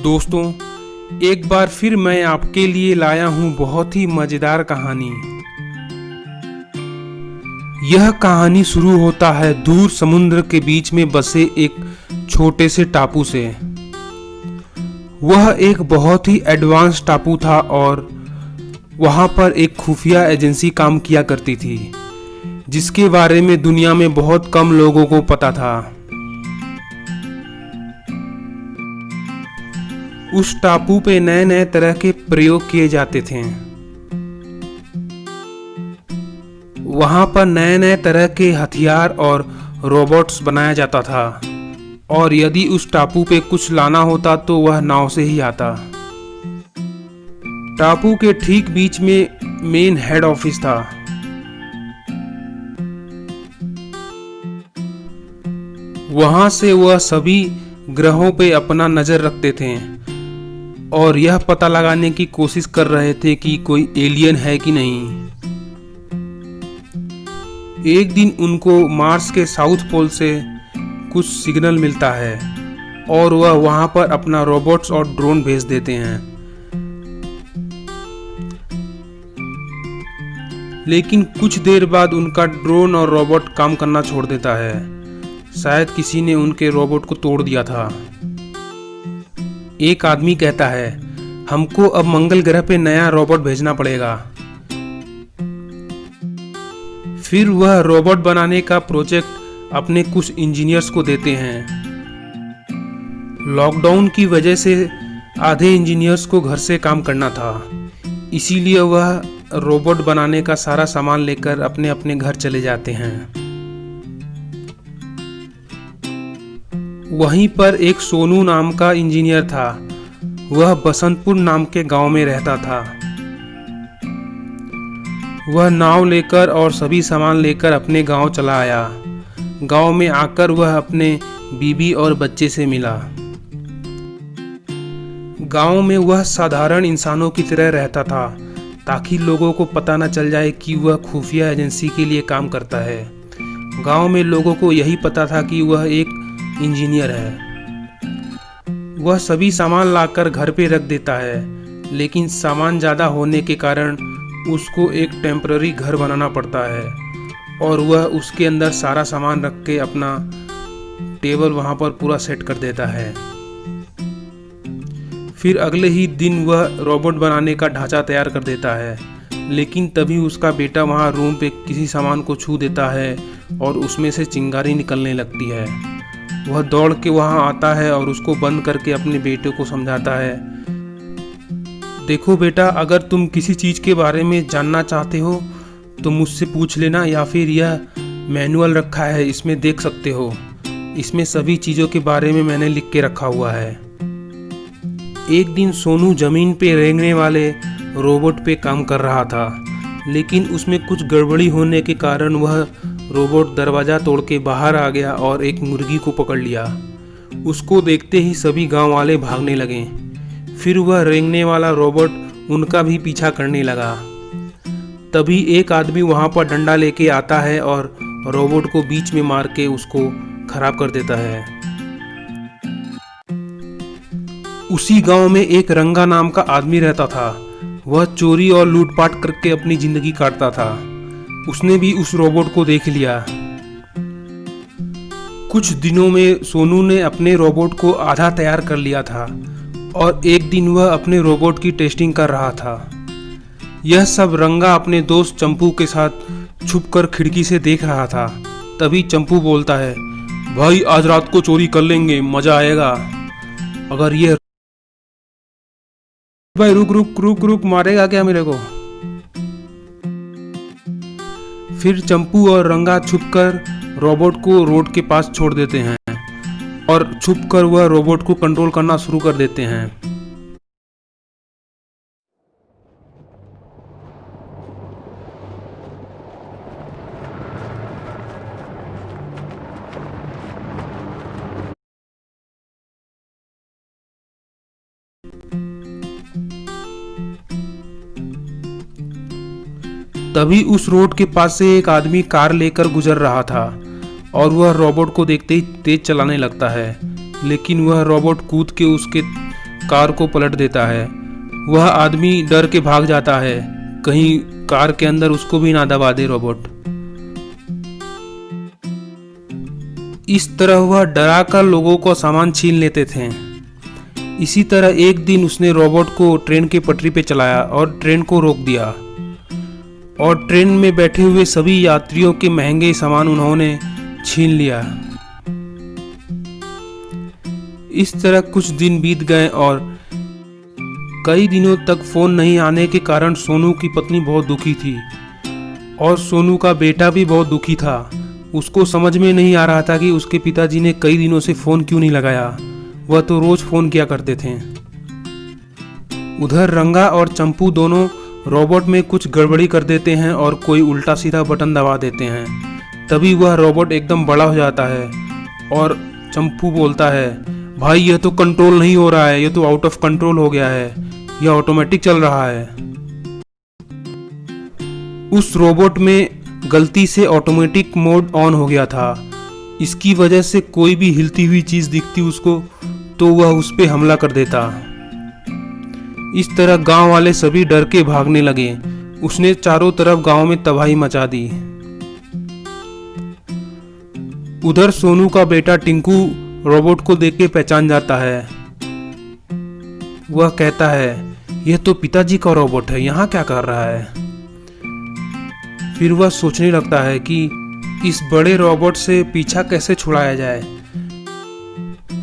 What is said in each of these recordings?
दोस्तों, एक बार फिर मैं आपके लिए लाया हूँ बहुत ही मज़ेदार कहानी। यह कहानी शुरू होता है दूर समुद्र के बीच में बसे एक छोटे से टापू से। वह एक बहुत ही एडवांस टापू था और वहाँ पर एक खुफिया एजेंसी काम किया करती थी, जिसके बारे में दुनिया में बहुत कम लोगों को पता था। उस टापू पे नए नए तरह के प्रयोग किए जाते थे। वहां पर नए नए तरह के हथियार और रोबोट्स बनाया जाता था, और यदि उस टापू पे कुछ लाना होता तो वह नाव से ही आता। टापू के ठीक बीच में मेन हेड ऑफिस था। वहां से वह सभी ग्रहों पे अपना नजर रखते थे और यह पता लगाने की कोशिश कर रहे थे कि कोई एलियन है कि नहीं। एक दिन उनको मार्स के साउथ पोल से कुछ सिग्नल मिलता है और वह वहां पर अपना रोबोट्स और ड्रोन भेज देते हैं। लेकिन कुछ देर बाद उनका ड्रोन और रोबोट काम करना छोड़ देता है। शायद किसी ने उनके रोबोट को तोड़ दिया था। एक आदमी कहता है, हमको अब मंगल ग्रह पे नया रोबोट भेजना पड़ेगा। फिर वह रोबोट बनाने का प्रोजेक्ट अपने कुछ इंजीनियर्स को देते हैं। लॉकडाउन की वजह से आधे इंजीनियर्स को घर से काम करना था, इसीलिए वह रोबोट बनाने का सारा सामान लेकर अपने अपने घर चले जाते हैं। वहीं पर एक सोनू नाम का इंजीनियर था। वह बसंतपुर नाम के गांव में रहता था। वह नाव लेकर और सभी सामान लेकर अपने गांव चला आया। गांव में आकर वह अपने बीबी और बच्चे से मिला। गांव में वह साधारण इंसानों की तरह रहता था, ताकि लोगों को पता न चल जाए कि वह खुफिया एजेंसी के लिए काम करता है। गांव में लोगों को यही पता था कि वह एक इंजीनियर है। वह सभी सामान लाकर घर पे रख देता है, लेकिन सामान ज़्यादा होने के कारण उसको एक टेम्पररी घर बनाना पड़ता है और वह उसके अंदर सारा सामान रख के अपना टेबल वहाँ पर पूरा सेट कर देता है। फिर अगले ही दिन वह रोबोट बनाने का ढांचा तैयार कर देता है, लेकिन तभी उसका बेटा वहाँ रूम पे किसी सामान को छू देता है और उसमें से चिंगारी निकलने लगती है। वह दौड़ के वहाँ आता है और उसको बंद करके अपने बेटे को समझाता है, देखो बेटा, अगर तुम किसी चीज़ के बारे में जानना चाहते हो तो मुझसे पूछ लेना, या फिर यह मैनुअल रखा है, इसमें देख सकते हो। इसमें सभी चीज़ों के बारे में मैंने लिख के रखा हुआ है। एक दिन सोनू जमीन पे रेंगने वाले रोबोट पे काम कर रहा था, लेकिन उसमें कुछ गड़बड़ी होने के कारण वह रोबोट दरवाज़ा तोड़ के बाहर आ गया और एक मुर्गी को पकड़ लिया। उसको देखते ही सभी गांव वाले भागने लगे। फिर वह रेंगने वाला रोबोट उनका भी पीछा करने लगा। तभी एक आदमी वहां पर डंडा लेके आता है और रोबोट को बीच में मार के उसको खराब कर देता है। उसी गांव में एक रंगा नाम का आदमी रहता था। वह चोरी और लूटपाट करके अपनी जिंदगी काटता था। उसने भी उस रोबोट को देख लिया। कुछ दिनों में सोनू ने अपने रोबोट को आधा तैयार कर लिया था और एक दिन वह अपने रोबोट की टेस्टिंग कर रहा था। यह सब रंगा अपने दोस्त चंपू के साथ छुपकर खिड़की से देख रहा था। तभी चंपू बोलता है, भाई आज रात को चोरी कर लेंगे, मजा आएगा। अगर ये भाई रुक रुक रुक रुक, मारेगा क्या मेरे को? फिर चंपू और रंगा छुपकर रोबोट को रोड के पास छोड़ देते हैं और छुपकर वह रोबोट को कंट्रोल करना शुरू कर देते हैं। तभी उस रोड के पास से एक आदमी कार लेकर गुजर रहा था और वह रोबोट को देखते ही तेज चलाने लगता है, लेकिन वह रोबोट कूद के उसके कार को पलट देता है। वह आदमी डर के भाग जाता है, कहीं कार के अंदर उसको भी ना दबा दे रोबोट। इस तरह वह डराकर लोगों को सामान छीन लेते थे। इसी तरह एक दिन उसने रोबोट को ट्रेन के पटरी पे चलाया और ट्रेन को रोक दिया, और ट्रेन में बैठे हुए सभी यात्रियों के महंगे सामान उन्होंने छीन लिया। इस तरह कुछ दिन बीत गए और कई दिनों तक फोन नहीं आने के कारण सोनू की पत्नी बहुत दुखी थी और सोनू का बेटा भी बहुत दुखी था। उसको समझ में नहीं आ रहा था कि उसके पिताजी ने कई दिनों से फोन क्यों नहीं लगाया, वह तो रोज फोन किया करते थे। उधर रंगा और चंपू दोनों रोबोट में कुछ गड़बड़ी कर देते हैं और कोई उल्टा सीधा बटन दबा देते हैं। तभी वह रोबोट एकदम बड़ा हो जाता है और चंपू बोलता है, भाई यह तो कंट्रोल नहीं हो रहा है, यह तो आउट ऑफ कंट्रोल हो गया है, यह ऑटोमेटिक चल रहा है। उस रोबोट में गलती से ऑटोमेटिक मोड ऑन हो गया था। इसकी वजह से कोई भी हिलती हुई चीज दिखती उसको तो वह उस पर हमला कर देता। इस तरह गांव वाले सभी डर के भागने लगे। उसने चारों तरफ गांव में तबाही मचा दी। उधर सोनू का बेटा टिंकू रोबोट को देख के पहचान जाता है। वह कहता है, यह तो पिताजी का रोबोट है, यहाँ क्या कर रहा है। फिर वह सोचने लगता है कि इस बड़े रोबोट से पीछा कैसे छुड़ाया जाए।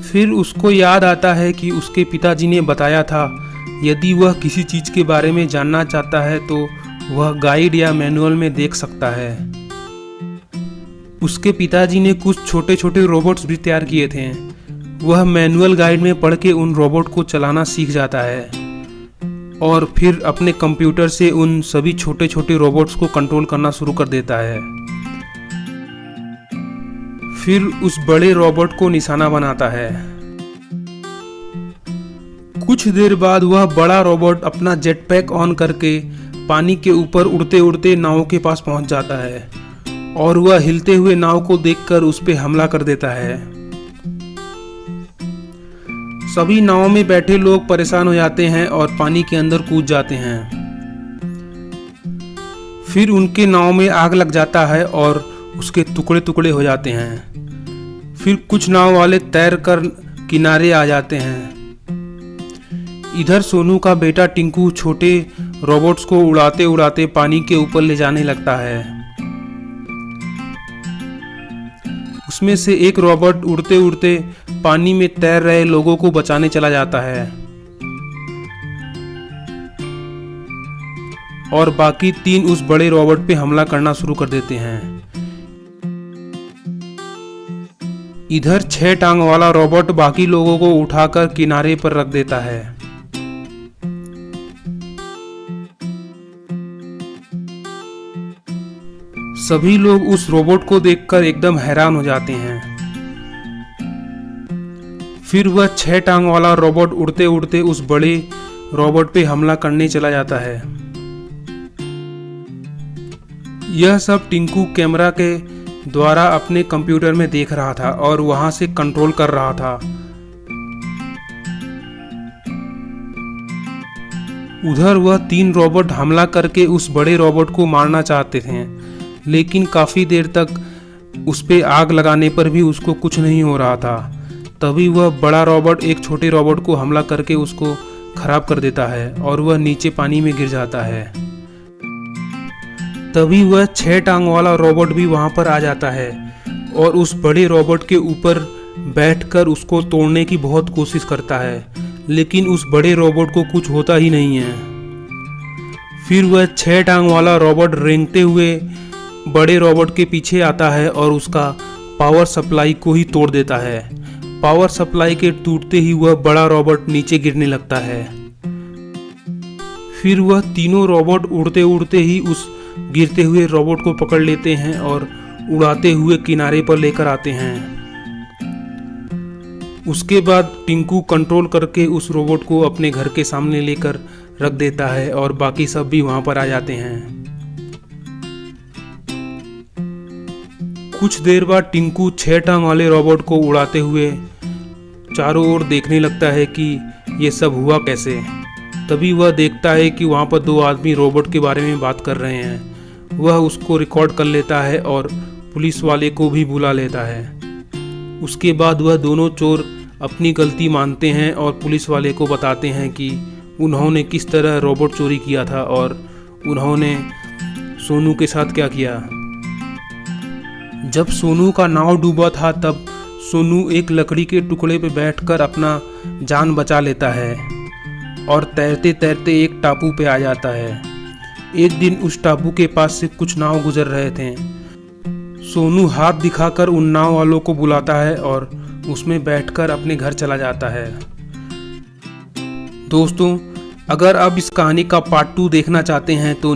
फिर उसको याद आता है कि उसके पिताजी ने बताया था यदि वह किसी चीज के बारे में जानना चाहता है तो वह गाइड या मैनुअल में देख सकता है। उसके पिताजी ने कुछ छोटे छोटे रोबोट्स भी तैयार किए थे। वह मैनुअल गाइड में पढ़ के उन रोबोट को चलाना सीख जाता है और फिर अपने कंप्यूटर से उन सभी छोटे छोटे रोबोट्स को कंट्रोल करना शुरू कर देता है। फिर उस बड़े रोबोट को निशाना बनाता है। कुछ देर बाद वह बड़ा रोबोट अपना जेट पैक ऑन करके पानी के ऊपर उड़ते उड़ते नाव के पास पहुंच जाता है और वह हिलते हुए नाव को देखकर उस पर हमला कर देता है। सभी नाव में बैठे लोग परेशान हो जाते हैं और पानी के अंदर कूद जाते हैं। फिर उनके नाव में आग लग जाता है और उसके टुकड़े टुकड़े हो जाते हैं। फिर कुछ नाव वाले तैर कर किनारे आ जाते हैं। इधर सोनू का बेटा टिंकू छोटे रोबोट्स को उड़ाते उड़ाते पानी के ऊपर ले जाने लगता है। उसमें से एक रोबोट उड़ते उड़ते पानी में तैर रहे लोगों को बचाने चला जाता है और बाकी तीन उस बड़े रोबोट पे हमला करना शुरू कर देते हैं। इधर 6 टांग वाला रोबोट बाकी लोगों को उठाकर किनारे पर रख देता है। सभी लोग उस रोबोट को देखकर एकदम हैरान हो जाते हैं। फिर वह 6 टांग वाला रोबोट उड़ते उड़ते उस बड़े रोबोट पे हमला करने चला जाता है। यह सब टिंकू कैमरा के द्वारा अपने कंप्यूटर में देख रहा था और वहां से कंट्रोल कर रहा था। उधर वह 3 रोबोट हमला करके उस बड़े रोबोट को मारना चाहते थे, लेकिन काफी देर तक उस पे आग लगाने पर भी उसको कुछ नहीं हो रहा था। तभी वह बड़ा रोबोट एक छोटे रोबोट को हमला करके उसको खराब कर देता है और वह नीचे पानी में गिर जाता है। तभी वह 6 टांग वाला रोबोट भी वहां पर आ जाता है और उस बड़े रोबोट के ऊपर बैठकर उसको तोड़ने की बहुत कोशिश करता है, लेकिन उस बड़े रोबोट को कुछ होता ही नहीं है। फिर वह 6 टांग वाला रोबोट रेंगते हुए बड़े रोबोट के पीछे आता है और उसका पावर सप्लाई को ही तोड़ देता है। पावर सप्लाई के टूटते ही वह बड़ा रोबोट नीचे गिरने लगता है। फिर वह तीनों रोबोट उड़ते उड़ते ही उस गिरते हुए रोबोट को पकड़ लेते हैं और उड़ाते हुए किनारे पर लेकर आते हैं। उसके बाद टिंकू कंट्रोल करके उस रोबोट को अपने घर के सामने लेकर रख देता है और बाकी सब भी वहां पर आ जाते हैं। कुछ देर बाद टिंकू 6 टांग वाले रोबोट को उड़ाते हुए चारों ओर देखने लगता है कि ये सब हुआ कैसे। तभी वह देखता है कि वहाँ पर दो आदमी रोबोट के बारे में बात कर रहे हैं। वह उसको रिकॉर्ड कर लेता है और पुलिस वाले को भी बुला लेता है। उसके बाद वह दोनों चोर अपनी गलती मानते हैं और पुलिस वाले को बताते हैं कि उन्होंने किस तरह रोबोट चोरी किया था और उन्होंने सोनू के साथ क्या किया। जब सोनू का नाव डूबा था तब सोनू एक लकड़ी के टुकड़े पर बैठकर अपना जान बचा लेता है और तैरते तैरते एक टापू पे आ जाता है। एक दिन उस टापू के पास से कुछ नाव गुजर रहे थे। सोनू हाथ दिखाकर उन नाव वालों को बुलाता है और उसमें बैठकर अपने घर चला जाता है। दोस्तों, अगर आप इस कहानी का पार्ट 2 देखना चाहते हैं तो